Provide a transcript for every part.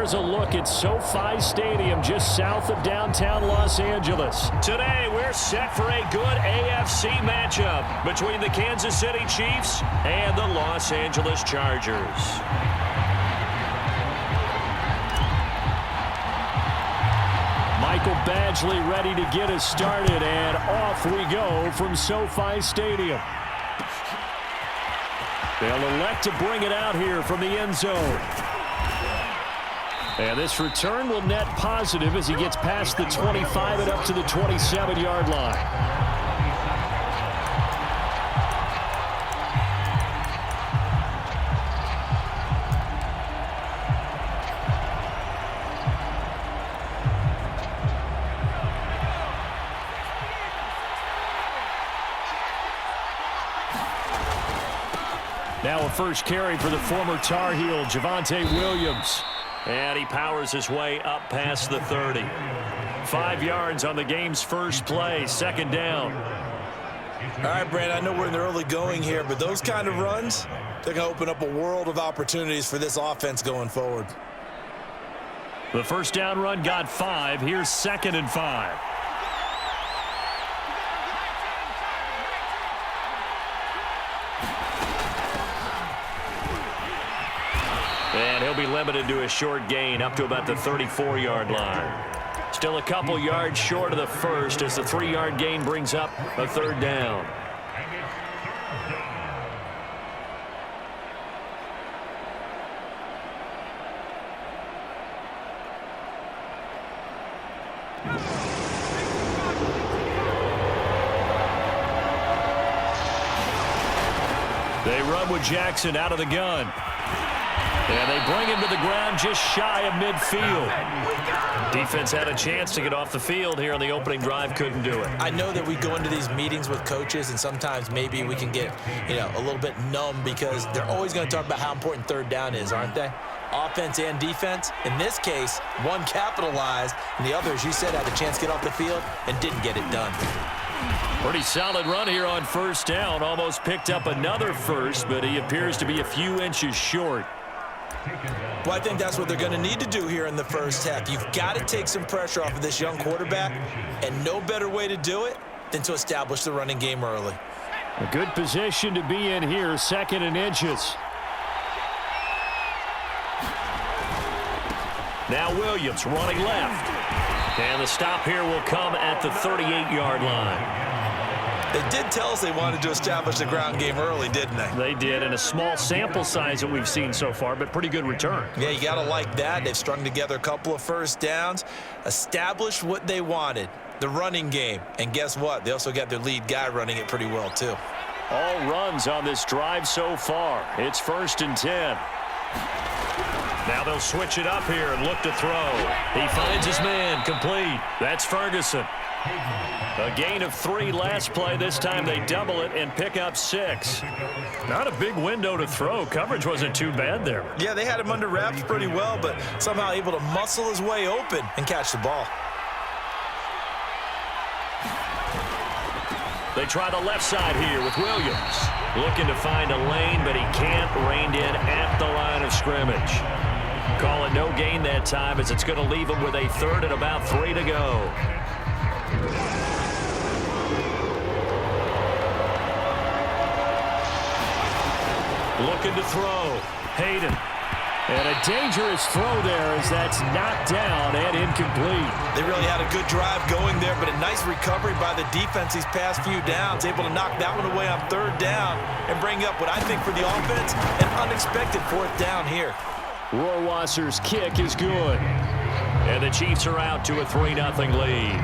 here's a look at SoFi Stadium just south of downtown Los Angeles. Today, we're set for a good AFC matchup between the Kansas City Chiefs and the Los Angeles Chargers. Michael Badgley ready to get us started, and off we go from SoFi Stadium. They'll elect to bring it out here from the end zone. And this return will net positive as he gets past the 25 and up to the 27-yard line. Now a first carry for the former Tar Heel, Javonte Williams. And he powers his way up past the 30. 5 yards on the game's first play, second down. All right, Brandon, I know we're in the early going here, but those kind of runs, they're going to open up a world of opportunities for this offense going forward. The first down run got 5. Here's 2nd and 5. And he'll be limited to a short gain up to about the 34-yard line. Still a couple yards short of the first as the 3-yard gain brings up a third down. They run with Jackson out of the gun. And they bring him to the ground just shy of midfield. Defense had a chance to get off the field here on the opening drive, couldn't do it. I know that we go into these meetings with coaches, and sometimes maybe we can get, a little bit numb because they're always going to talk about how important third down is, aren't they? Offense and defense. In this case, one capitalized, and the other, as you said, had a chance to get off the field and didn't get it done. Pretty solid run here on first down. Almost picked up another first, but he appears to be a few inches short. Well, I think that's what they're going to need to do here in the first half. You've got to take some pressure off of this young quarterback, and no better way to do it than to establish the running game early. A good position to be in here, 2nd and inches. Now Williams running left. And the stop here will come at the 38-yard line. They did tell us they wanted to establish the ground game early, didn't they? They did, and a small sample size that we've seen so far, but pretty good return. Yeah, you got to like that. They've strung together a couple of first downs, established what they wanted, the running game. And guess what? They also got their lead guy running it pretty well, too. All runs on this drive so far. It's 1st and 10. Now they'll switch it up here and look to throw. He finds his man, complete. That's Ferguson. A gain of 3 last play. This time they double it and pick up 6. Not a big window to throw. Coverage wasn't too bad there. Yeah, they had him under wraps pretty well, but somehow able to muscle his way open and catch the ball. They try the left side here with Williams. Looking to find a lane, but he can't. Reined in at the line of scrimmage. Call it no gain that time as it's going to leave him with a 3rd and about 3 to go. Looking to throw. Hayden. And a dangerous throw there as that's knocked down and incomplete. They really had a good drive going there, but a nice recovery by the defense these past few downs. Able to knock that one away on 3rd down and bring up what I think for the offense, an unexpected 4th down here. Rohrwasser's kick is good. And the Chiefs are out to a 3-0 lead.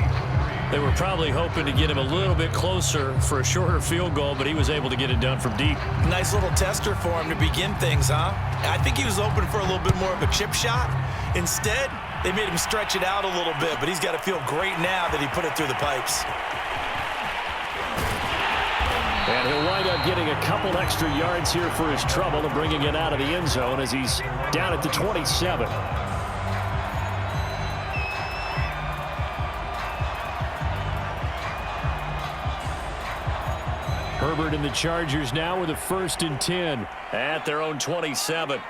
They were probably hoping to get him a little bit closer for a shorter field goal, but he was able to get it done from deep. Nice little tester for him to begin things, huh? I think he was open for a little bit more of a chip shot. Instead, they made him stretch it out a little bit, but he's got to feel great now that he put it through the pipes. And he'll wind up getting a couple extra yards here for his trouble and bringing it out of the end zone as he's down at the 27. Herbert and the Chargers now with a 1st and 10 at their own 27.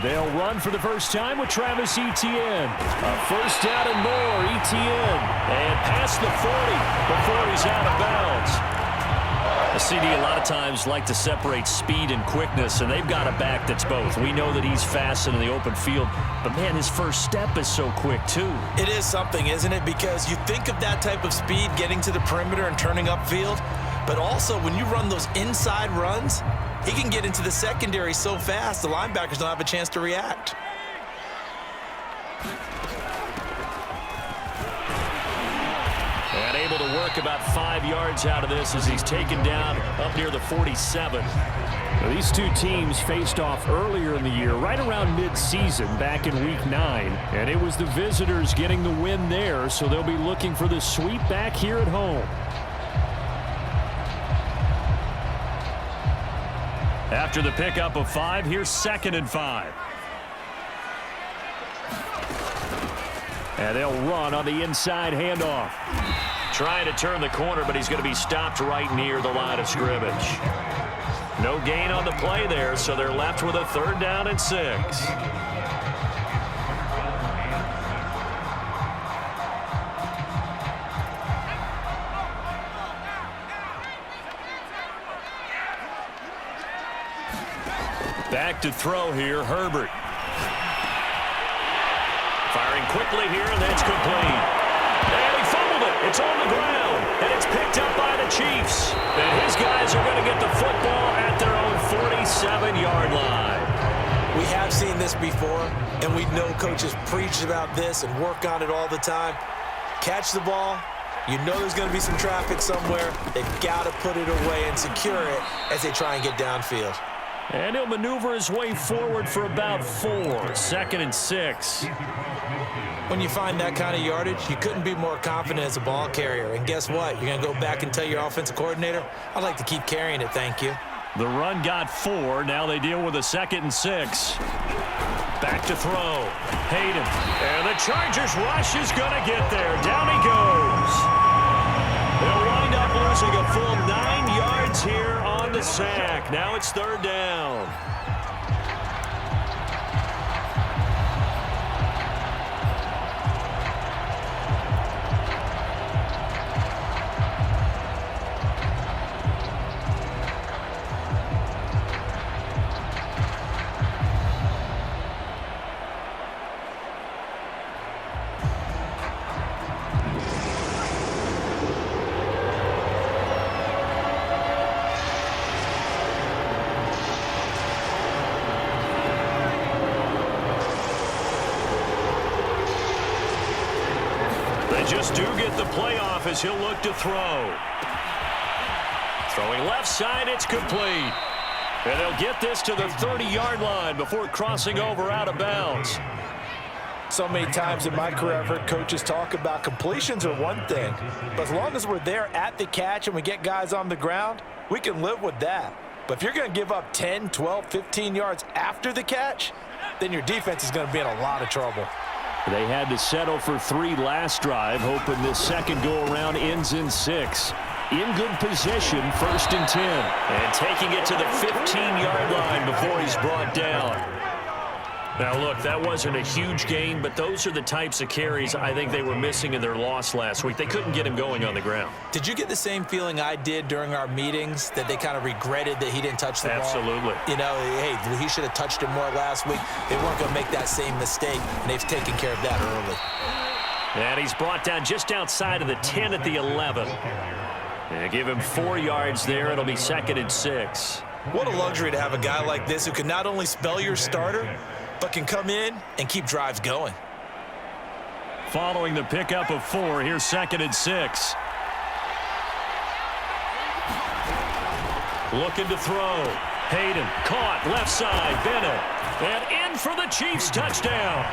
They'll run for the first time with Travis Etienne. A first down and more, Etienne. And past the 40 before he's out of bounds. The CD a lot of times like to separate speed and quickness, and they've got a back that's both. We know that he's fast in the open field, but, man, his first step is so quick, too. It is something, isn't it? Because you think of that type of speed getting to the perimeter and turning upfield, but also when you run those inside runs, he can get into the secondary so fast the linebackers don't have a chance to react. And able to work about 5 yards out of this as he's taken down up near the 47. Now, these two teams faced off earlier in the year, right around mid-season, back in week 9. And it was the visitors getting the win there, so they'll be looking for the sweep back here at home. After the pickup of 5, here's 2nd and 5. And they'll run on the inside handoff. Trying to turn the corner, but he's going to be stopped right near the line of scrimmage. No gain on the play there, so they're left with a 3rd down and 6. Back to throw here, Herbert. Firing quickly here, and it's complete. And he fumbled it. It's on the ground, and it's picked up by the Chiefs. And his guys are going to get the football at their own 47-yard line. We have seen this before, and we know coaches preach about this and work on it all the time. Catch the ball. You know there's going to be some traffic somewhere. They've got to put it away and secure it as they try and get downfield. And he'll maneuver his way forward for about 4. 2nd and 6. When you find that kind of yardage, you couldn't be more confident as a ball carrier. And guess what? You're going to go back and tell your offensive coordinator, I'd like to keep carrying it, thank you. The run got 4. Now they deal with a 2nd and 6. Back to throw. Hayden. And the Chargers rush is going to get there. Down he goes. They'll wind up losing a full 9 yards here on the sack. Now it's 3rd down. Just do get the playoff as he'll look to throw. Throwing left side, it's complete. And they'll get this to the 30-yard line before crossing over out of bounds. So many times in my career, I've heard coaches talk about completions are one thing. But as long as we're there at the catch and we get guys on the ground, we can live with that. But if you're going to give up 10, 12, 15 yards after the catch, then your defense is going to be in a lot of trouble. They had to settle for 3 last drive, hoping this second go-around ends in 6. In good position, 1st and 10. And taking it to the 15-yard line before he's brought down. Now, look, that wasn't a huge gain, but those are the types of carries I think they were missing in their loss last week. They couldn't get him going on the ground. Did you get the same feeling I did during our meetings, that they kind of regretted that he didn't touch the ball? Absolutely. You know, hey, he should have touched it more last week. They weren't going to make that same mistake, and they've taken care of that early. And he's brought down just outside of the 10 at the 11. And give him 4 yards there. It'll be 2nd and 6. What a luxury to have a guy like this who can not only spell your starter, but can come in and keep drives going. Following the pickup of 4, here's 2nd and 6. Looking to throw. Hayden caught left side. Bennett. And in for the Chiefs touchdown.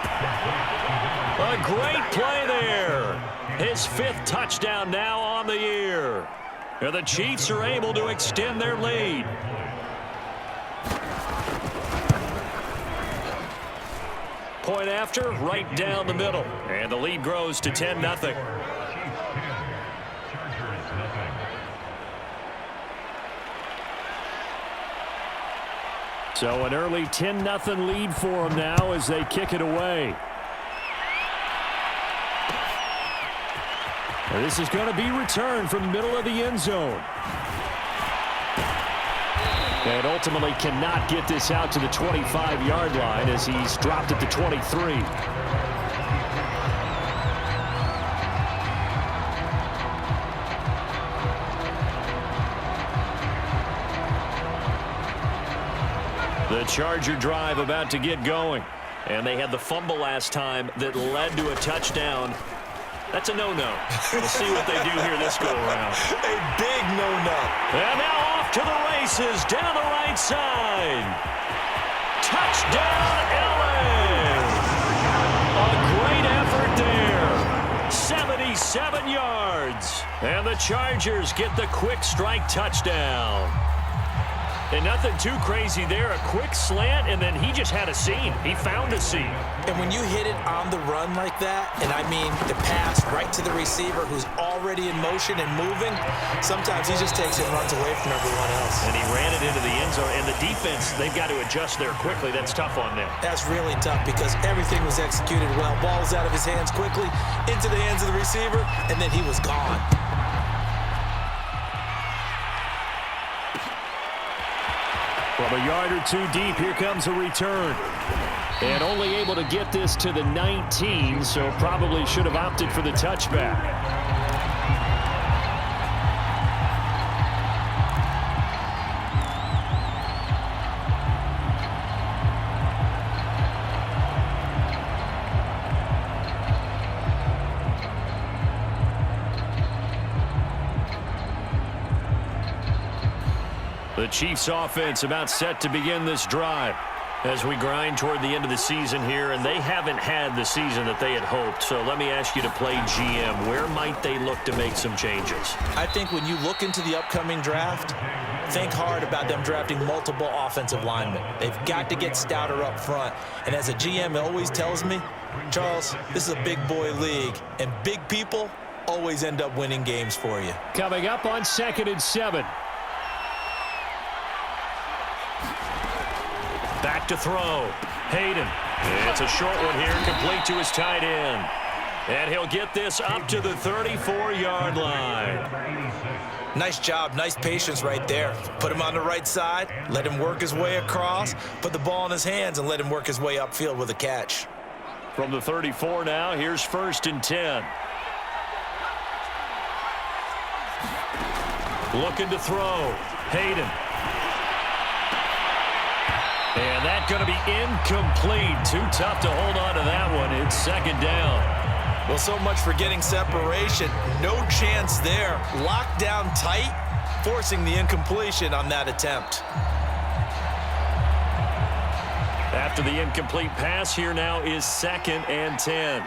A great play there. His 5th touchdown now on the year. And the Chiefs are able to extend their lead. Point after, right down the middle. And the lead grows to 10-0. So an early 10-0 lead for them now as they kick it away. And this is going to be returned from the middle of the end zone. And ultimately cannot get this out to the 25-yard line as he's dropped at the 23. The Charger drive about to get going. And they had the fumble last time that led to a touchdown. That's a no-no. We'll see what they do here this go-around. A big no-no. And now off to the races down the right side. Touchdown, Allen! A great effort there. 77 yards. And the Chargers get the quick strike touchdown. And nothing too crazy there. A quick slant, and then he just had a seam. He found a seam. And when you hit it on the run like that, and I mean the pass right to the receiver who's already in motion and moving, sometimes he just takes it and runs away from everyone else. And he ran it into the end zone. And the defense, they've got to adjust there quickly. That's tough on them. That's really tough because everything was executed well. Ball was out of his hands quickly, into the hands of the receiver, and then he was gone. From a yard or two deep, here comes a return. And only able to get this to the 19, so probably should have opted for the touchback. The Chiefs offense about set to begin this drive as we grind toward the end of the season here, and they haven't had the season that they had hoped. So let me ask you to play GM. Where might they look to make some changes? I think when you look into the upcoming draft, think hard about them drafting multiple offensive linemen. They've got to get stouter up front. And as a GM, it always tells me, Charles, this is a big boy league, and big people always end up winning games for you. Coming up on 2nd and 7. Back to throw. Hayden. It's a short one here, complete to his tight end. And he'll get this up to the 34-yard line. Nice job, nice patience right there. Put him on the right side, let him work his way across, put the ball in his hands, and let him work his way upfield with a catch. From the 34 now, here's 1st and 10. Looking to throw. Hayden. And that's going to be incomplete. Too tough to hold on to that one. It's 2nd down. Well, so much for getting separation. No chance there. Locked down tight, forcing the incompletion on that attempt. After the incomplete pass, here now is 2nd and 10.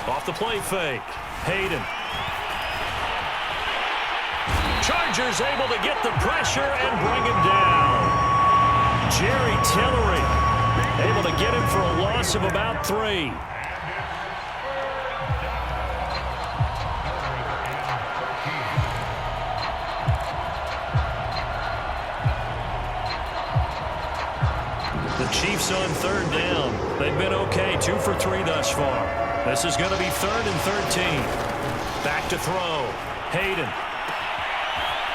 Off the play fake. Hayden. Chargers able to get the pressure and bring him down. Jerry Tillery able to get him for a loss of about 3. The Chiefs on 3rd down. They've been okay, 2 for 3 thus far. This is going to be 3rd and 13. Back to throw. Hayden.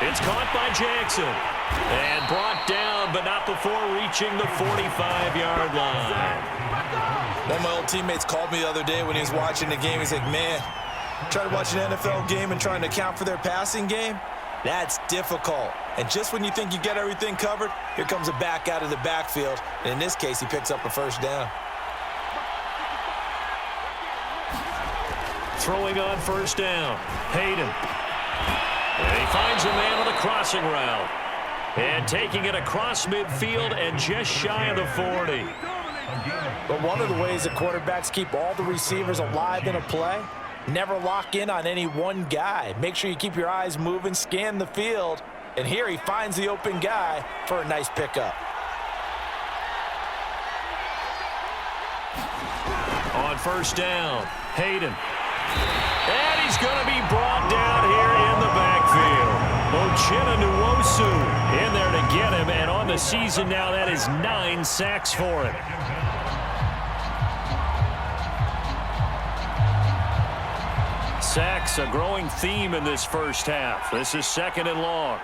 It's caught by Jackson. And brought down, but not before reaching the 45-yard line. One of my old teammates called me the other day when he was watching the game. He's like, man, trying to watch an NFL game and trying to account for their passing game? That's difficult. And just when you think you get everything covered, here comes a back out of the backfield. And in this case, he picks up a 1st down. Throwing on 1st down. Hayden. And he finds a man on the crossing route. And taking it across midfield and just shy of the 40. But one of the ways that quarterbacks keep all the receivers alive in a play, never lock in on any one guy. Make sure you keep your eyes moving, scan the field. And here he finds the open guy for a nice pickup. On 1st down, Hayden. And he's going to be brought down here in the backfield. in there to get him, and on the season now, that is 9 sacks for him. Sacks, a growing theme in this first half. This is 2nd and long.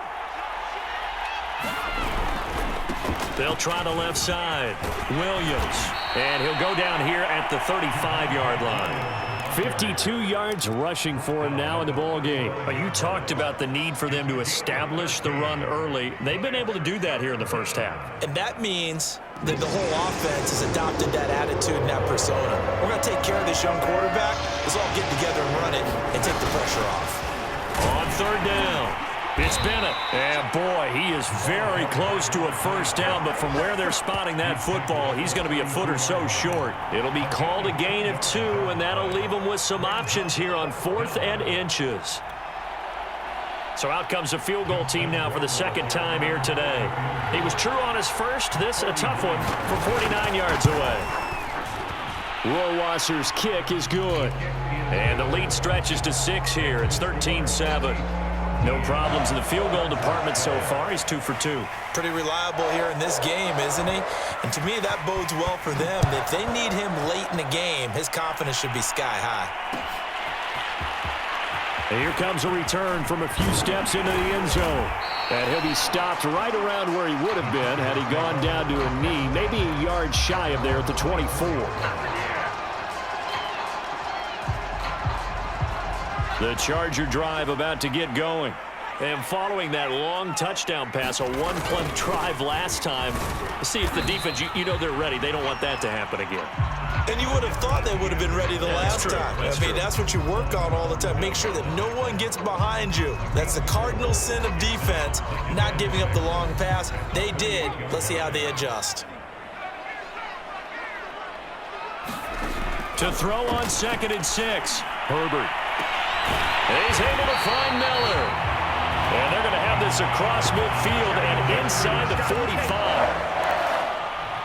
They'll try the left side. Williams. And he'll go down here at the 35-yard line. 52 yards rushing for him now in the ball game. You talked about the need for them to establish the run early. They've been able to do that here in the first half. And that means that the whole offense has adopted that attitude and that persona. We're going to take care of this young quarterback. Let's all get together and run it and take the pressure off. On 3rd down. It's Bennett. And boy, he is very close to a first down, but from where they're spotting that football, he's going to be a foot or so short. It'll be called a gain of 2, and that'll leave him with some options here on 4th and inches. So out comes the field goal team now for the 2nd time here today. He was true on his first. This a tough one from 49 yards away. Rohrwasser's kick is good. And the lead stretches to 6 here. It's 13-7. No problems in the field goal department so far. He's 2 for 2. Pretty reliable here in this game, isn't he? And to me, that bodes well for them. If they need him late in the game, his confidence should be sky high. And here comes a return from a few steps into the end zone. And he'll be stopped right around where he would have been had he gone down to a knee, maybe a yard shy of there at the 24. The Charger drive about to get going. And following that long touchdown pass, a one-play drive last time, see if the defense, you know they're ready. They don't want that to happen again. And you would have thought they would have been ready the last time. That's what you work on all the time. Make sure that no one gets behind you. That's the cardinal sin of defense, not giving up the long pass. They did. Let's see how they adjust. To throw on 2nd and 6, Herbert. He's able to find Miller. And they're going to have this across midfield and inside the 45.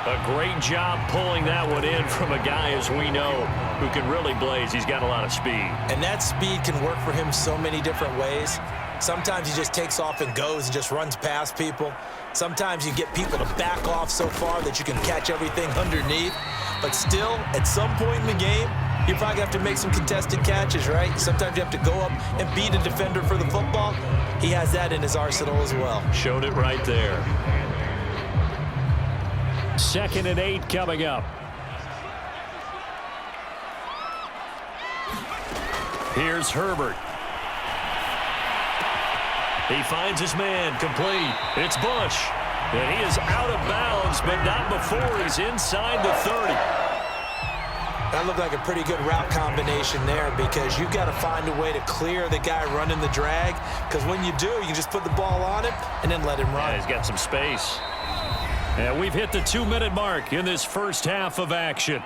A great job pulling that one in from a guy, as we know, who can really blaze. He's got a lot of speed. And that speed can work for him so many different ways. Sometimes he just takes off and goes and just runs past people. Sometimes you get people to back off so far that you can catch everything underneath. But still, at some point in the game, you're probably going to have to make some contested catches, right? Sometimes you have to go up and beat a defender for the football. He has that in his arsenal as well. Showed it right there. 2nd and 8 coming up. Here's Herbert. He finds his man, complete. It's Bush. And he is out of bounds, but not before he's inside the 30. That looked like a pretty good route combination there, because you've got to find a way to clear the guy running the drag, because when you do, you just put the ball on him and then let him run. Yeah, he's got some space. And we've hit the 2-minute mark in this first half of action.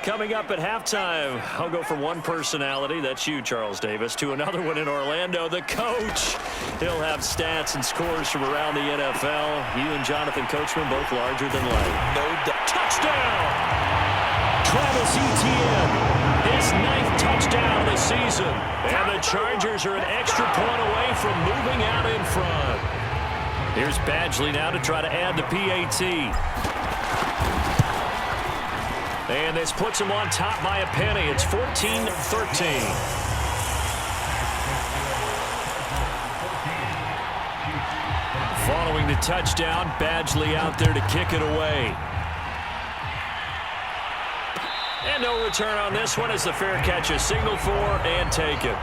Coming up at halftime, I'll go from one personality, that's you, Charles Davis, to another one in Orlando, the coach. He'll have stats and scores from around the NFL. You and Jonathan Coachman, both larger than life. No doubt. Touchdown! Travis Etienne, his 9th touchdown of the season. And the Chargers are an extra point away from moving out in front. Here's Badgley now to try to add the PAT. And this puts him on top by a penny. It's 14-13. Following the touchdown, Badgley out there to kick it away. And no return on this one as the fair catch is signaled for and taken.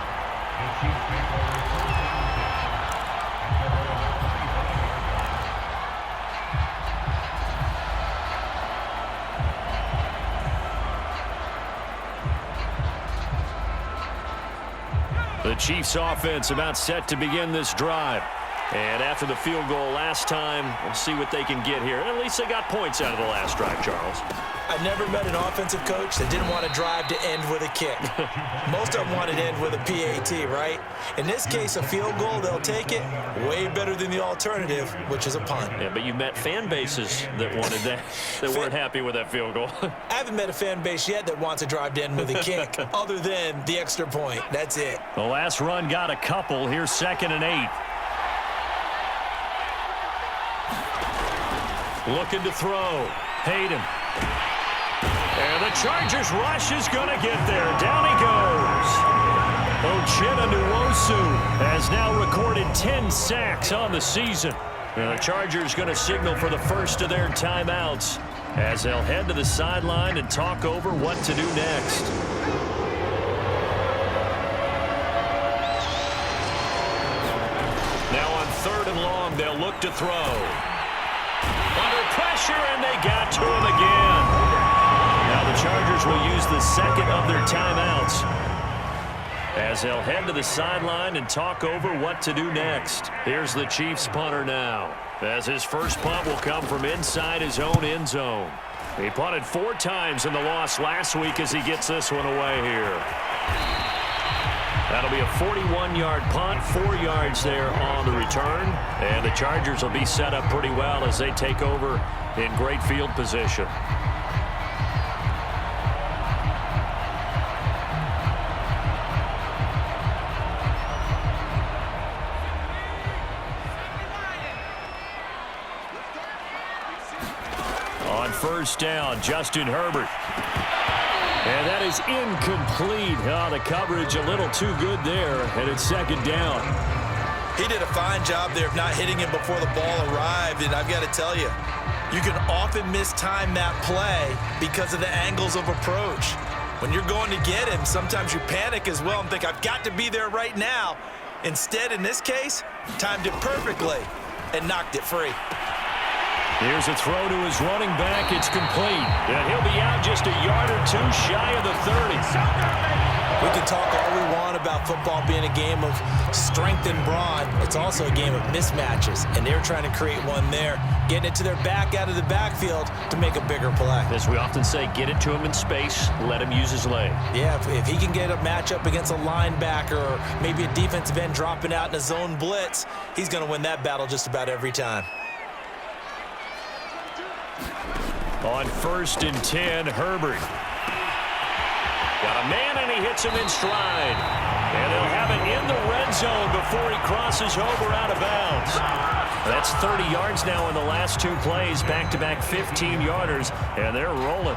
The Chiefs offense about set to begin this drive. And after the field goal last time, we'll see what they can get here. At least they got points out of the last drive, Charles. I never met an offensive coach that didn't want to drive to end with a kick. Most of them wanted to end with a PAT, right? In this case, a field goal, they'll take it. Way better than the alternative, which is a punt. Yeah, but you met fan bases that wanted that, that weren't happy with that field goal. I haven't met a fan base yet that wants to drive to end with a kick, other than the extra point. That's it. The last run got a couple. Here's 2nd and 8. Looking to throw. Hayden. And the Chargers rush is going to get there. Down he goes. Uchenna Nwosu has now recorded 10 sacks on the season. And the Chargers going to signal for the first of their timeouts as they'll head to the sideline and talk over what to do next. Now on 3rd and long, they'll look to throw. Under pressure, and they got to him again. Now the Chargers will use the second of their timeouts as they'll head to the sideline and talk over what to do next. Here's the Chiefs punter now, as his first punt will come from inside his own end zone. He punted 4 times in the loss last week as he gets this one away here. That'll be a 41-yard punt, 4 yards there on the return. And the Chargers will be set up pretty well as they take over in great field position. On 1st down, Justin Herbert. And that is incomplete. The coverage a little too good there, and it's 2nd down. He did a fine job there of not hitting him before the ball arrived, and I've got to tell you, you can often mistime that play because of the angles of approach. When you're going to get him, sometimes you panic as well and think, I've got to be there right now. Instead, in this case, timed it perfectly and knocked it free. Here's a throw to his running back. It's complete. And he'll be out just a yard or 2 shy of the 30. We can talk all we want about football being a game of strength and brawn. It's also a game of mismatches, and they're trying to create one there, getting it to their back out of the backfield to make a bigger play. As we often say, get it to him in space, let him use his leg. Yeah, if he can get a matchup against a linebacker or maybe a defensive end dropping out in a zone blitz, he's going to win that battle just about every time. On 1st and 10, Herbert. Got a man, and he hits him in stride. And they'll have it in the red zone before he crosses over out of bounds. That's 30 yards now in the last 2 plays, back-to-back 15-yarders, and they're rolling.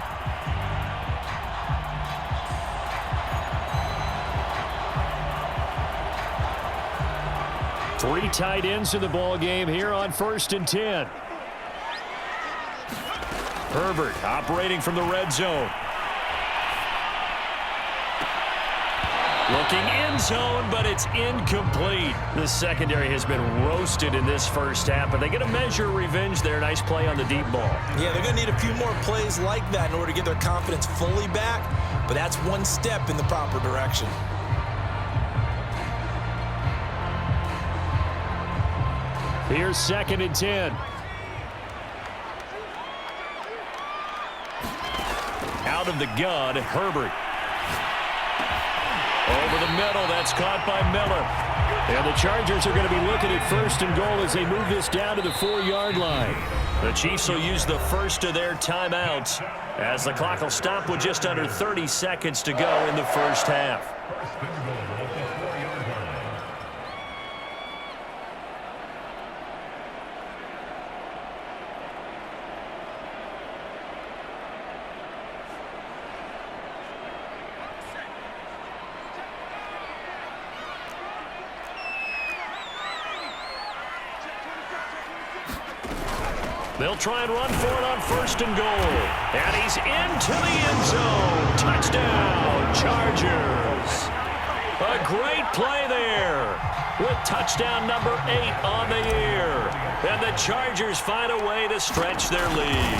Three tight ends in the ball game here on 1st and 10. Herbert operating from the red zone. Looking end zone, but it's incomplete. The secondary has been roasted in this first half, but they get a measure of revenge there. Nice play on the deep ball. Yeah, they're going to need a few more plays like that in order to get their confidence fully back, but that's one step in the proper direction. Here's 2nd and 10. Out of the gun, Herbert. Over the middle, that's caught by Miller. And the Chargers are going to be looking at 1st and goal as they move this down to the 4-yard line. The Chiefs will use the first of their timeouts as the clock will stop with just under 30 seconds to go in the first half. They'll try and run for it on 1st and goal. And he's into the end zone. Touchdown, Chargers. A great play there with touchdown number 8 on the year. And the Chargers find a way to stretch their lead.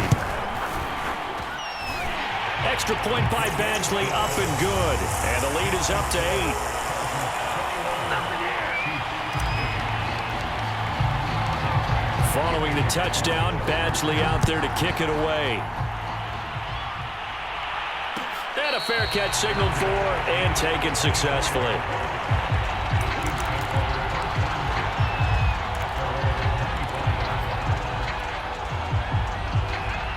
Extra point by Badgley, up and good. And the lead is up to 8. Following the touchdown, Badgley out there to kick it away. And a fair catch signaled for and taken successfully.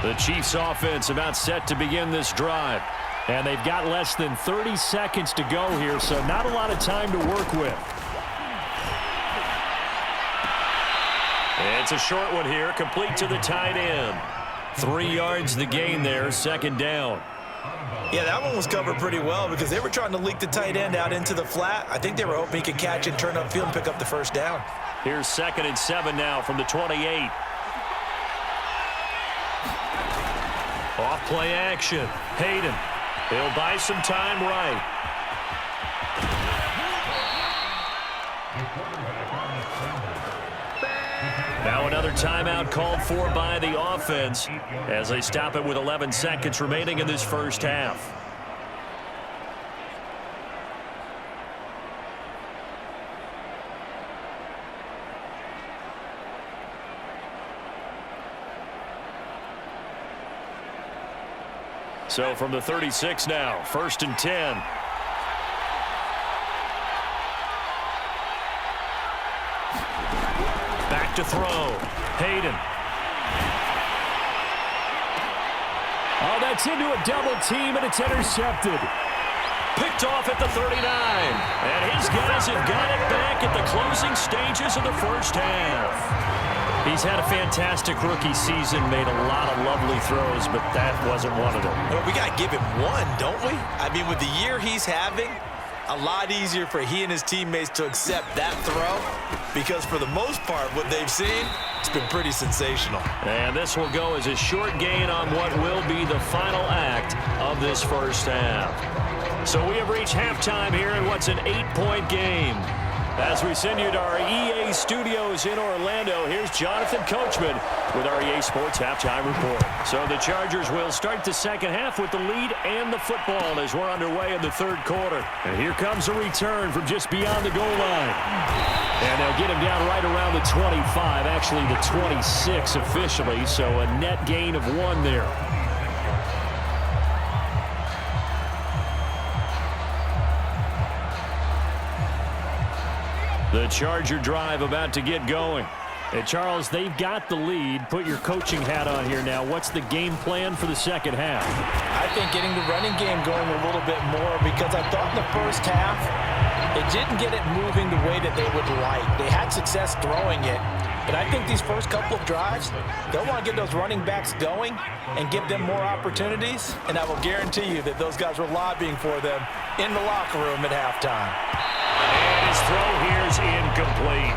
The Chiefs offense about set to begin this drive. And they've got less than 30 seconds to go here, so not a lot of time to work with. It's a short one here, complete to the tight end. 3 yards the gain there, second down. Yeah, that one was covered pretty well because they were trying to leak the tight end out into the flat. I think they were hoping he could catch and turn upfield and pick up the first down. Here's 2nd and 7 now from the 28. Off play action. Hayden. He'll buy some time right. Now another timeout called for by the offense as they stop it with 11 seconds remaining in this first half. So from the 36 now, 1st and 10. Back to throw. Hayden. Oh, that's into a double team, and it's intercepted. Picked off at the 39. And his guys have got it back at the closing stages of the first half. He's had a fantastic rookie season, made a lot of lovely throws, but that wasn't one of them. Well, we got to give him one, don't we? I mean, with the year he's having, a lot easier for he and his teammates to accept that throw because for the most part, what they've seen, it's been pretty sensational. And this will go as a short gain on what will be the final act of this first half. So we have reached halftime here in what's an 8-point game. As we send you to our EA studios in Orlando, here's Jonathan Coachman with our EA Sports Halftime Report. So the Chargers will start the second half with the lead and the football as we're underway in the third quarter. And here comes a return from just beyond the goal line. And they'll get him down right around the 25, actually the 26 officially, so a net gain of 1 there. The Charger drive about to get going. And Charles, they've got the lead. Put your coaching hat on here now. What's the game plan for the second half? I think getting the running game going a little bit more because I thought in the first half they didn't get it moving the way that they would like. They had success throwing it, but I think these first couple of drives, they'll want to get those running backs going and give them more opportunities, and I will guarantee you that those guys were lobbying for them in the locker room at halftime. And his throw here is incomplete.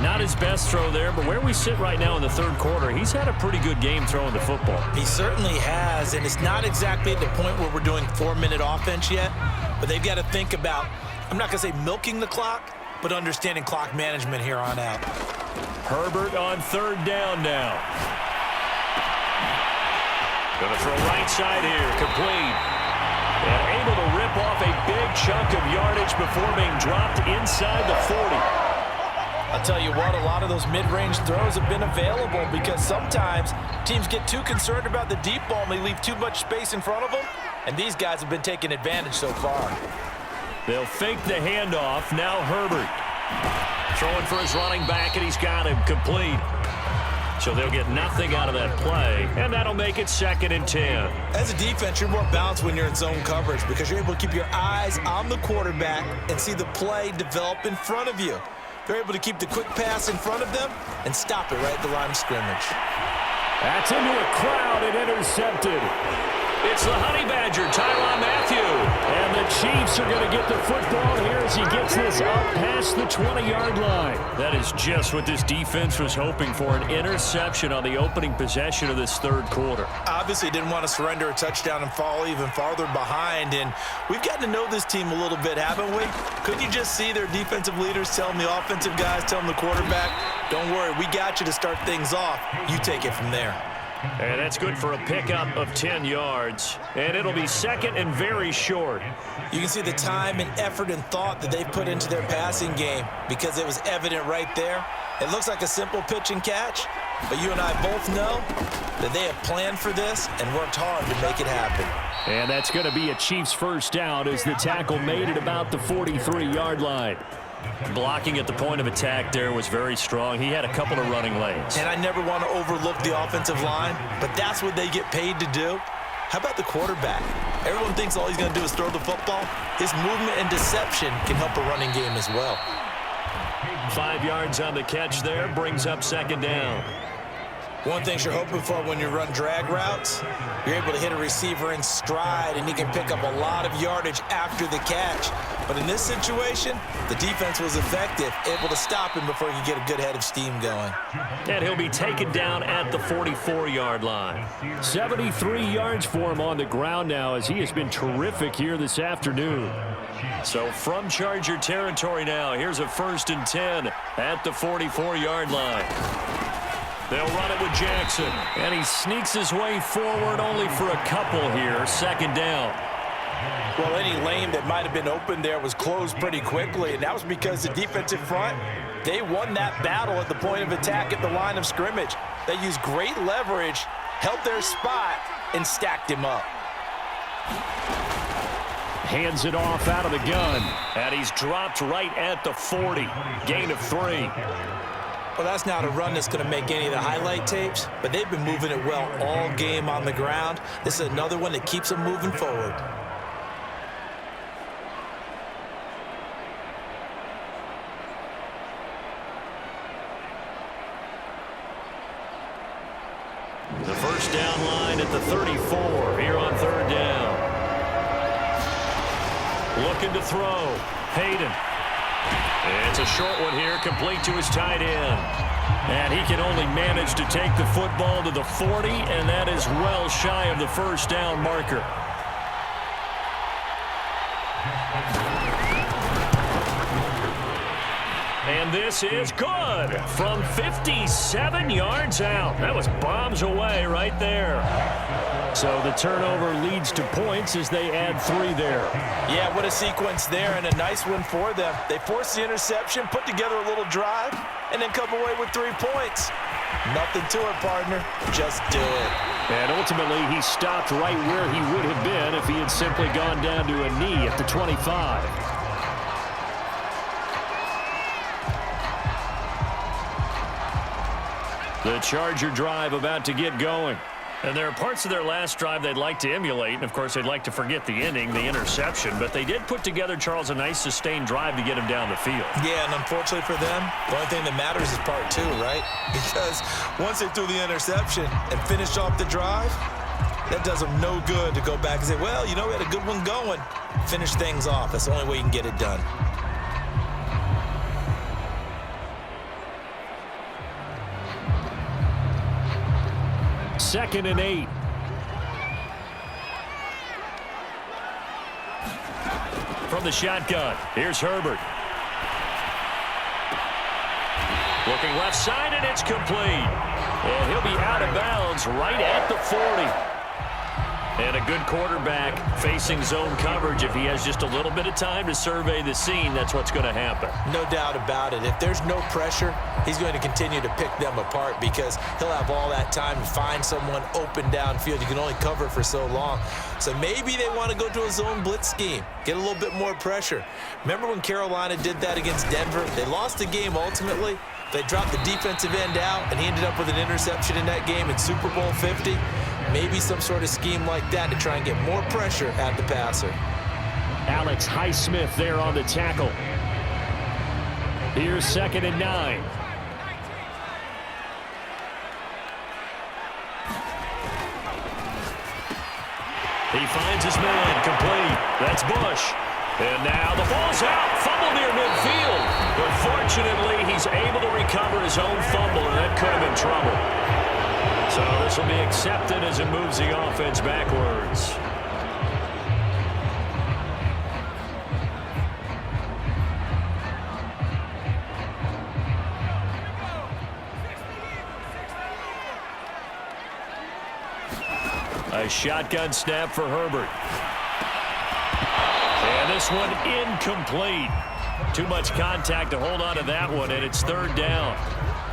Not his best throw there, but where we sit right now in the third quarter, he's had a pretty good game throwing the football. He certainly has, and it's not exactly at the point where we're doing 4-minute offense yet, but they've got to think about, I'm not going to say milking the clock, but understanding clock management here on out. Herbert on third down now. Going to throw right side here, complete. And able to rip off a big chunk of yardage before being dropped inside the 40. I'll tell you what, a lot of those mid-range throws have been available because sometimes teams get too concerned about the deep ball and they leave too much space in front of them, and these guys have been taking advantage so far. They'll fake the handoff. Now Herbert throwing for his running back, and he's got him complete. So they'll get nothing out of that play, and that'll make it 2nd and 10. As a defense, you're more balanced when you're in zone coverage because you're able to keep your eyes on the quarterback and see the play develop in front of you. They're able to keep the quick pass in front of them and stop it right at the line of scrimmage. That's into a crowd and intercepted. It's the Honey Badger, Tyrann Mathieu. And the Chiefs are going to get the football here as he gets this up past the 20-yard line. That is just what this defense was hoping for, an interception on the opening possession of this third quarter. Obviously didn't want to surrender a touchdown and fall even farther behind. And we've gotten to know this team a little bit, haven't we? Couldn't you just see their defensive leaders telling the offensive guys, telling the quarterback, don't worry, we got you to start things off. You take it from there. And that's good for a pickup of 10 yards. And it'll be 2nd and very short. You can see the time and effort and thought that they've put into their passing game because it was evident right there. It looks like a simple pitch and catch, but you and I both know that they have planned for this and worked hard to make it happen. And that's going to be a Chiefs first down as the tackle made at about the 43-yard line. Blocking at the point of attack there was very strong. He had a couple of running lanes. And I never want to overlook the offensive line, but that's what they get paid to do. How about the quarterback? Everyone thinks all he's going to do is throw the football. His movement and deception can help a running game as well. 5 yards on the catch there, brings up second down. One thing you're hoping for when you run drag routes, you're able to hit a receiver in stride, and he can pick up a lot of yardage after the catch. But in this situation, the defense was effective, able to stop him before he could get a good head of steam going. And he'll be taken down at the 44-yard line. 73 yards for him on the ground now as he has been terrific here this afternoon. So from Charger territory now, here's a 1st and 10 at the 44-yard line. They'll run it with Jackson, and he sneaks his way forward only for a couple here. Second down. Well, any lane that might have been open there was closed pretty quickly, and that was because the defensive front, they won that battle at the point of attack at the line of scrimmage. They used great leverage, held their spot, and stacked him up. Hands it off out of the gun, and he's dropped right at the 40. Gain of 3. Well, that's not a run that's going to make any of the highlight tapes, but they've been moving it well all game on the ground. This is another one that keeps them moving forward. The first down line at the 34 here on 3rd down. Looking to throw. Hayden. It's a short one here, complete to his tight end. And he can only manage to take the football to the 40, and that is well shy of the first down marker. And this is good from 57 yards out. That was bombs away right there. So the turnover leads to points as they add 3 there. Yeah, what a sequence there, and a nice one for them. They forced the interception, put together a little drive, and then come away with 3 points. Nothing to it, partner. Just do it. And ultimately, he stopped right where he would have been if he had simply gone down to a knee at the 25. The Charger drive about to get going. And there are parts of their last drive they'd like to emulate. And, of course, they'd like to forget the ending, the interception. But they did put together, Charles, a nice sustained drive to get him down the field. Yeah, and unfortunately for them, the only thing that matters is part 2, right? Because once they threw the interception and finished off the drive, that does them no good to go back and say, well, you know, we had a good one going. Finish things off. That's the only way you can get it done. Second and 8. From the shotgun, here's Herbert. Looking left side, and it's complete. And he'll be out of bounds right at the 40. And a good quarterback facing zone coverage. If he has just a little bit of time to survey the scene, that's what's going to happen. No doubt about it. If there's no pressure, he's going to continue to pick them apart because he'll have all that time to find someone open downfield. You can only cover for so long. So maybe they want to go to a zone blitz scheme, get a little bit more pressure. Remember when Carolina did that against Denver? They lost the game ultimately. They dropped the defensive end out, and he ended up with an interception in that game in Super Bowl 50. Maybe some sort of scheme like that to try and get more pressure at the passer. Alex Highsmith there on the tackle. Here's 2nd and 9. He finds his man, complete. That's Bush. And now the ball's out, fumble near midfield. But fortunately, he's able to recover his own fumble, and that could have been trouble. So this will be accepted as it moves the offense backwards. A shotgun snap for Herbert. And this one incomplete. Too much contact to hold on to that one, and it's 3rd down.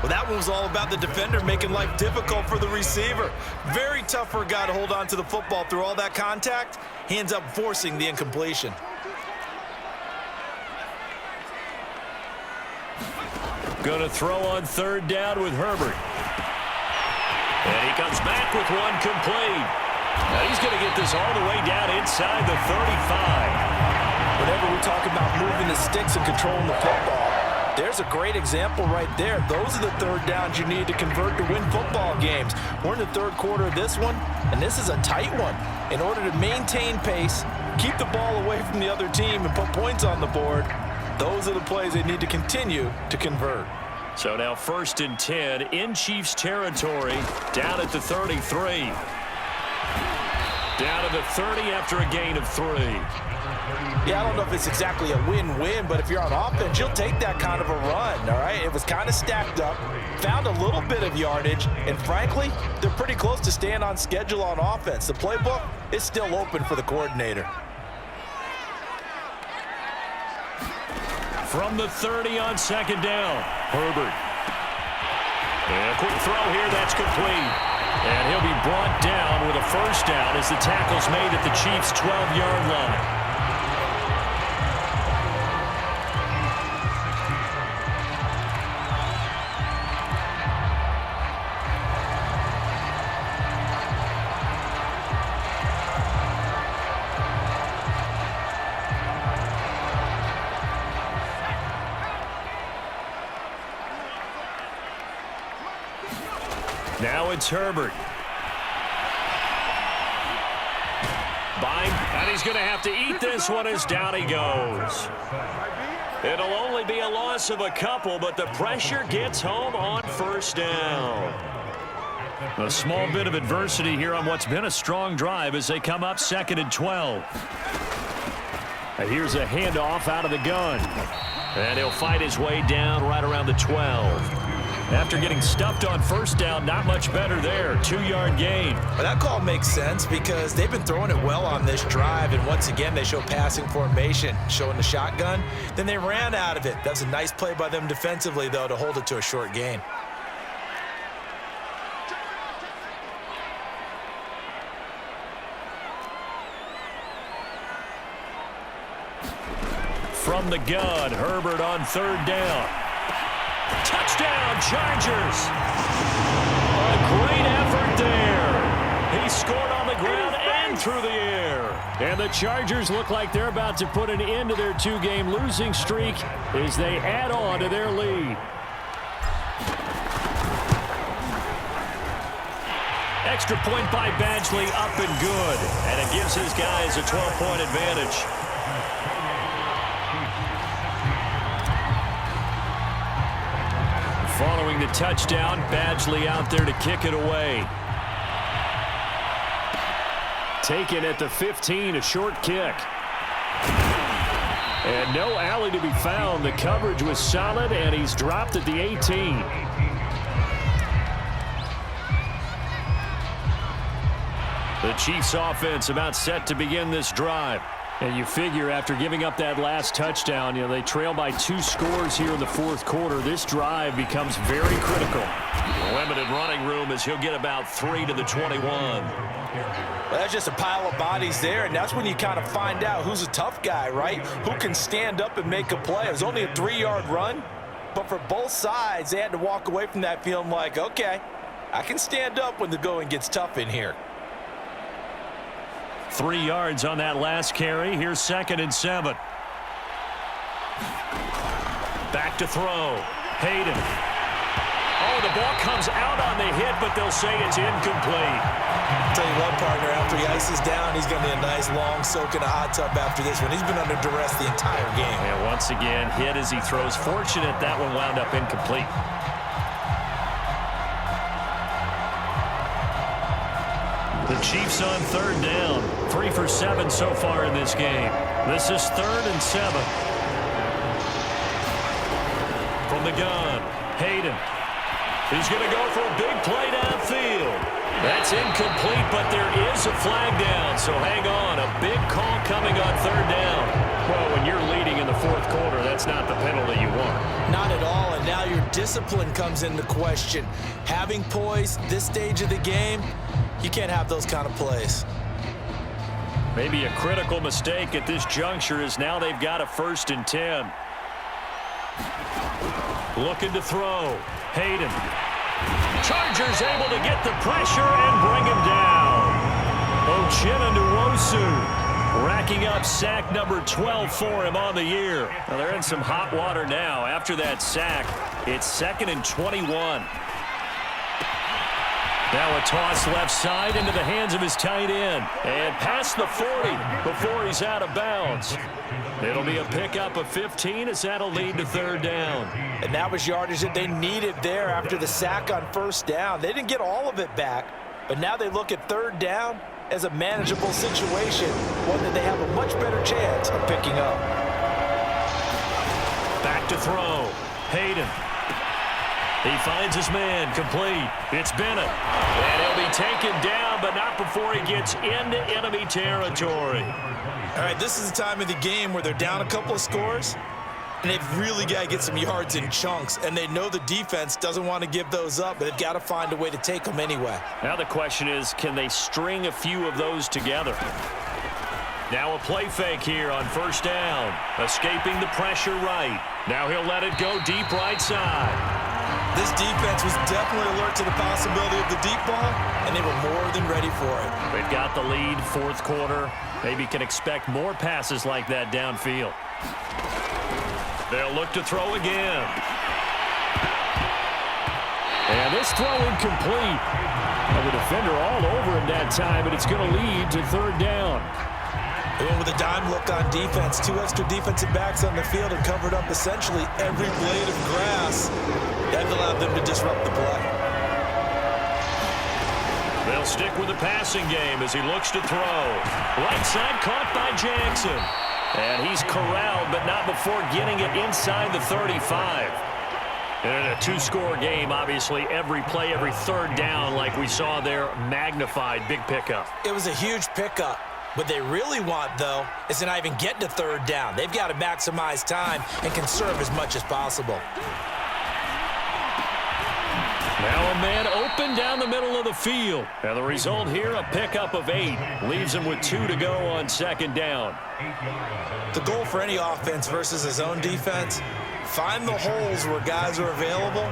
Well, that one was all about the defender making life difficult for the receiver. Very tough for a guy to hold on to the football through all that contact. He ends up forcing the incompletion. Going to throw on third down with Herbert. And he comes back with one complete. Now he's going to get this all the way down inside the 35. Whenever we talk about moving the sticks and controlling the football, there's a great example right there. Those are the third downs you need to convert to win football games. We're in the third quarter of this one, and this is a tight one. In order to maintain pace, keep the ball away from the other team, and put points on the board, those are the plays they need to continue to convert. So now 1st and 10 in Chiefs territory, down at the 33. Down to the 30 after a gain of 3. Yeah, I don't know if it's exactly a win-win, but if you're on offense, you'll take that kind of a run, all right? It was kind of stacked up, found a little bit of yardage, and frankly, they're pretty close to staying on schedule on offense. The playbook is still open for the coordinator. From the 30 on 2nd down, Herbert. And a quick throw here, that's complete. And he'll be brought down with a 1st down as the tackle's made at the Chiefs' 12-yard line. Now it's Herbert. And he's going to have to eat this one as down he goes. It'll only be a loss of a couple, but the pressure gets home on 1st down. A small bit of adversity here on what's been a strong drive as they come up 2nd and 12. And here's a handoff out of the gun. And he'll fight his way down right around the 12. After getting stuffed on 1st down, not much better there. 2-yard gain. Well, that call makes sense because they've been throwing it well on this drive, and once again, they show passing formation, showing the shotgun. Then they ran out of it. That's a nice play by them defensively, though, to hold it to a short gain. From the gun, Herbert on 3rd down. Touchdown, Chargers. A great effort there. He scored on the ground and through the air. And the Chargers look like they're about to put an end to their 2-game losing streak as they add on to their lead. Extra point by Badgley, up and good. And it gives his guys a 12-point advantage. Following the touchdown, Badgley out there to kick it away. Taken at the 15, a short kick. And no alley to be found. The coverage was solid, and he's dropped at the 18. The Chiefs offense about set to begin this drive. And you figure after giving up that last touchdown, they trail by 2 scores here in the 4th quarter. This drive becomes very critical. Limited running room as he'll get about 3 to the 21. Well, that's just a pile of bodies there, and that's when you kind of find out who's a tough guy, right? Who can stand up and make a play. It was only a 3-yard run, but for both sides, they had to walk away from that feeling like, okay, I can stand up when the going gets tough in here. 3 yards on that last carry. Here's 2nd and 7. Back to throw. Hayden. Oh, the ball comes out on the hit, but they'll say it's incomplete. I'll tell you what, partner, after he ices down, he's going to need a nice long soak in a hot tub after this one. He's been under duress the entire game. And once again, hit as he throws. Fortunate that one wound up incomplete. The Chiefs on 3rd down. 3 for 7 so far in this game. This is 3rd and 7. From the gun, Hayden. He's going to go for a big play downfield. That's incomplete, but there is a flag down, so hang on. A big call coming on 3rd down. Well, when you're leading in the 4th quarter, that's not the penalty you want. Not at all, and now you're discipline comes into question. Having poise this stage of the game, you can't have those kind of plays. Maybe a critical mistake at this juncture is now they've got a 1st and 10. Looking to throw. Hayden. Chargers able to get the pressure and bring him down. Uchenna racking up sack number 12 for him on the year. Well, they're in some hot water now. After that sack, it's 2nd and 21. Now a toss left side into the hands of his tight end. And past the 40 before he's out of bounds. It'll be a pickup of 15 as that'll lead to 3rd down. And that was yardage that they needed there after the sack on 1st down. They didn't get all of it back, but now they look at 3rd down as a manageable situation, one that they have a much better chance of picking up. Back to throw. Hayden. He finds his man, complete. It's Bennett. And he'll be taken down, but not before he gets into enemy territory. All right, this is the time of the game where they're down a couple of scores, and they've really got to get some yards in chunks, and they know the defense doesn't want to give those up, but they've got to find a way to take them anyway. Now the question is, can they string a few of those together? Now a play fake here on 1st down. Escaping the pressure right. Now he'll let it go deep right side. This defense was definitely alert to the possibility of the deep ball, and they were more than ready for it. They've got the lead, 4th quarter. Maybe can expect more passes like that downfield. They'll look to throw again. And this throw incomplete. And the defender all over him that time, but it's going to lead to 3rd down. They went with a dime look on defense. 2 extra defensive backs on the field and covered up essentially every blade of grass. That allowed them to disrupt the play. They'll stick with the passing game as he looks to throw. Right side caught by Jackson. And he's corralled, but not before getting it inside the 35. And in a 2-score game, obviously, every play, every 3rd down, like we saw there, magnified. Big pickup. It was a huge pickup. What they really want, though, is to not even get to 3rd down. They've got to maximize time and conserve as much as possible. Now a man open down the middle of the field. And the result here, a pickup of 8. Leaves him with 2 to go on 2nd down. The goal for any offense versus his own defense, find the holes where guys are available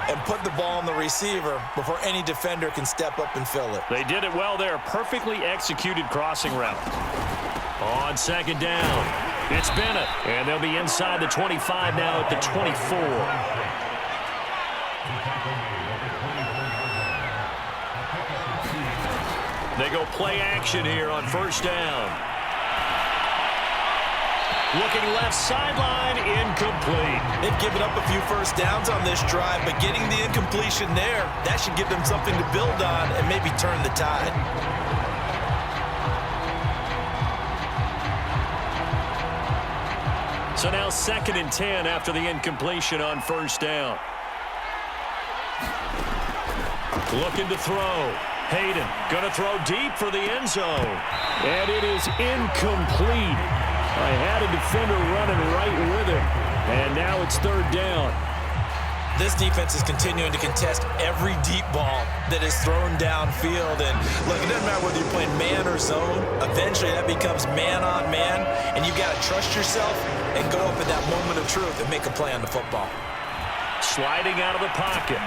and put the ball on the receiver before any defender can step up and fill it. They did it well there. Perfectly executed crossing route. On 2nd down, it's Bennett. And they'll be inside the 25 now at the 24. They go play action here on 1st down. Looking left sideline, incomplete. They've given up a few 1st downs on this drive, but getting the incompletion there, that should give them something to build on and maybe turn the tide. So now 2nd and 10 after the incompletion on 1st down. Looking to throw. Hayden going to throw deep for the end zone. And it is incomplete. I had a defender running right with him. And now it's 3rd down. This defense is continuing to contest every deep ball that is thrown downfield. And look, it doesn't matter whether you're playing man or zone. Eventually that becomes man on man. And you've got to trust yourself and go up at that moment of truth and make a play on the football. Sliding out of the pocket.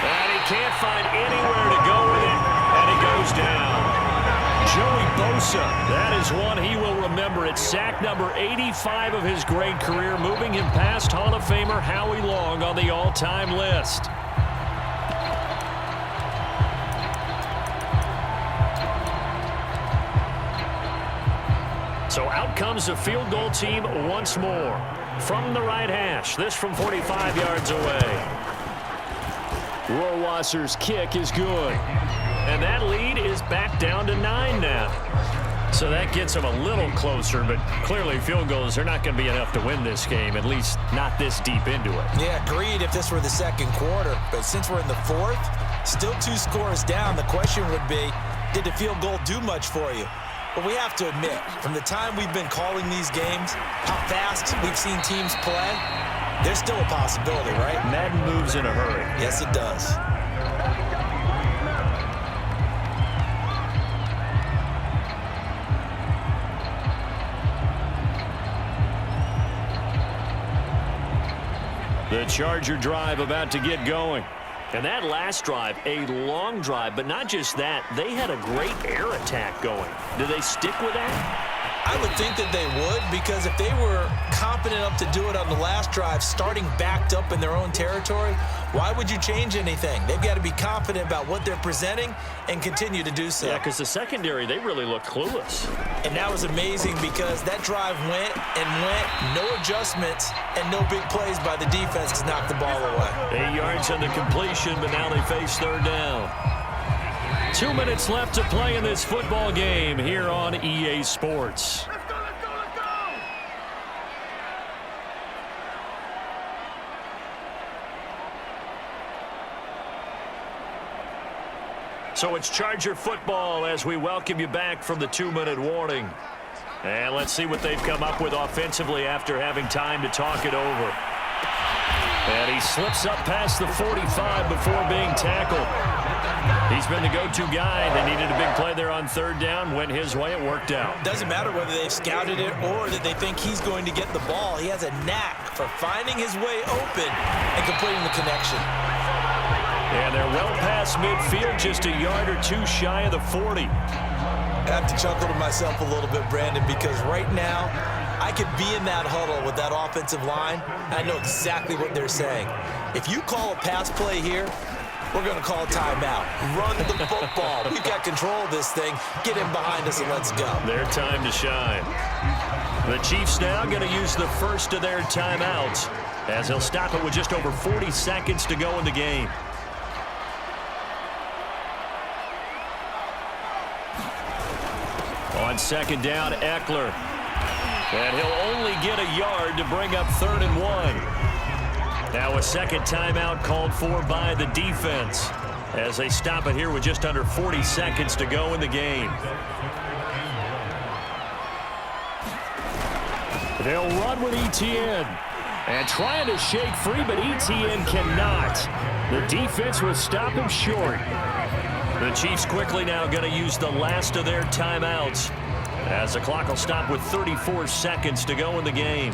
And he can't find anywhere to go with it. And he goes down. Joey Bosa, that is one he will remember. It's sack number 85 of his great career, moving him past Hall of Famer Howie Long on the all-time list. So out comes the field goal team once more. From the right hash, this from 45 yards away. Rohrwasser's kick is good. And that lead is back down to 9 now. So that gets them a little closer, but clearly field goals are not going to be enough to win this game, at least not this deep into it. Yeah, agreed if this were the 2nd quarter. But since we're in the 4th, still 2 scores down, the question would be, did the field goal do much for you? But we have to admit, from the time we've been calling these games, how fast we've seen teams play, There's still a possibility, right? Madden moves in a hurry. Yes, it does. The Charger drive about to get going. And that last drive, a long drive, but not just that. They had a great air attack going. Do they stick with that? I would think that they would, because if they were competent enough to do it on the last drive, starting backed up in their own territory, why would you change anything? They've got to be confident about what they're presenting and continue to do so. Yeah, because the secondary, they really look clueless. And that was amazing because that drive went and went, no adjustments, and no big plays by the defense to knock the ball away. 8 yards on the completion, but now they face third down. 2 minutes left to play in this football game here on EA Sports. So it's Charger football as we welcome you back from the 2-minute warning. And let's see what they've come up with offensively after having time to talk it over. And he slips up past the 45 before being tackled. He's been the go-to guy. They needed a big play there on third down. Went his way. It worked out. Doesn't matter whether they've scouted it or that they think he's going to get the ball. He has a knack for finding his way open and completing the connection. And they're well past midfield, just a yard or two shy of the 40. I have to chuckle to myself a little bit, Brandon, because right now I could be in that huddle with that offensive line, and I know exactly what they're saying. If you call a pass play here, we're going to call a timeout. Run the football. We've got control of this thing. Get him behind us and let's go. Their time to shine. The Chiefs now going to use the first of their timeouts as they'll stop it with just over 40 seconds to go in the game. On second down, Eckler. And he'll only get a yard to bring up 3rd and 1. Now a second timeout called for by the defense as they stop it here with just under 40 seconds to go in the game. They'll run with Etienne. And trying to shake free, but Etienne cannot. The defense will stop him short. The Chiefs quickly now going to use the last of their timeouts as the clock will stop with 34 seconds to go in the game.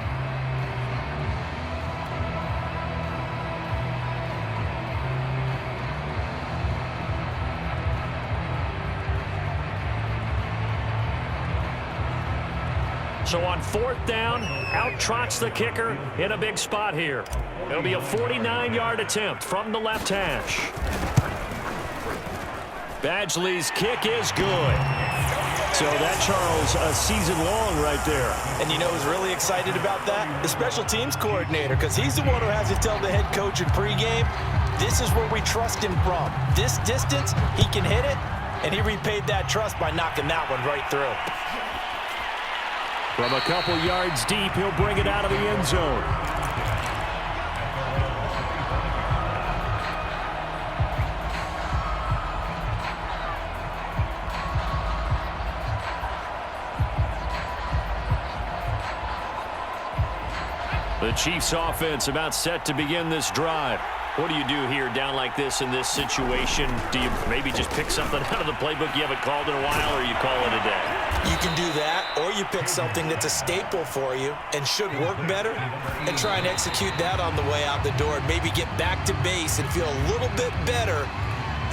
So on 4th down, out trots the kicker in a big spot here. It'll be a 49-yard attempt from the left hash. Badgley's kick is good. So that, Charles, a season long right there. And you know who's really excited about that? The special teams coordinator, because he's the one who has to tell the head coach in pregame, this is where we trust him from. This distance, he can hit it, and he repaid that trust by knocking that one right through. From a couple yards deep, he'll bring it out of the end zone. The Chiefs offense about set to begin this drive. What do you do here down like this in this situation? Do you maybe just pick something out of the playbook you haven't called in a while, or you call it a day? You can do that, or you pick something that's a staple for you and should work better and try and execute that on the way out the door and maybe get back to base and feel a little bit better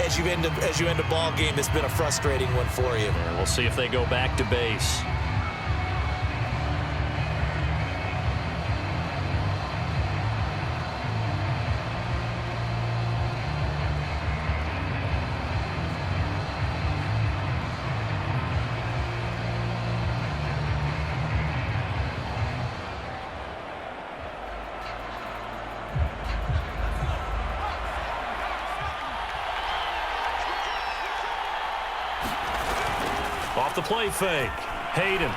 as you end a ball game that's been a frustrating one for you. And we'll see if they go back to base. Off the play fake. Hayden.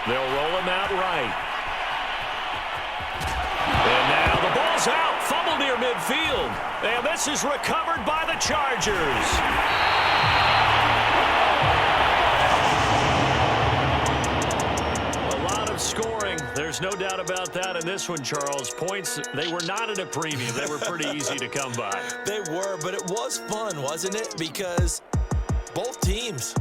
They'll roll him out right. And now the ball's out. Fumble near midfield. And this is recovered by the Chargers. A lot of scoring There's no doubt about that in this one, Charles. Points, they were not at a premium. They were pretty easy to come by. They were, but it was fun, wasn't it? Because both teams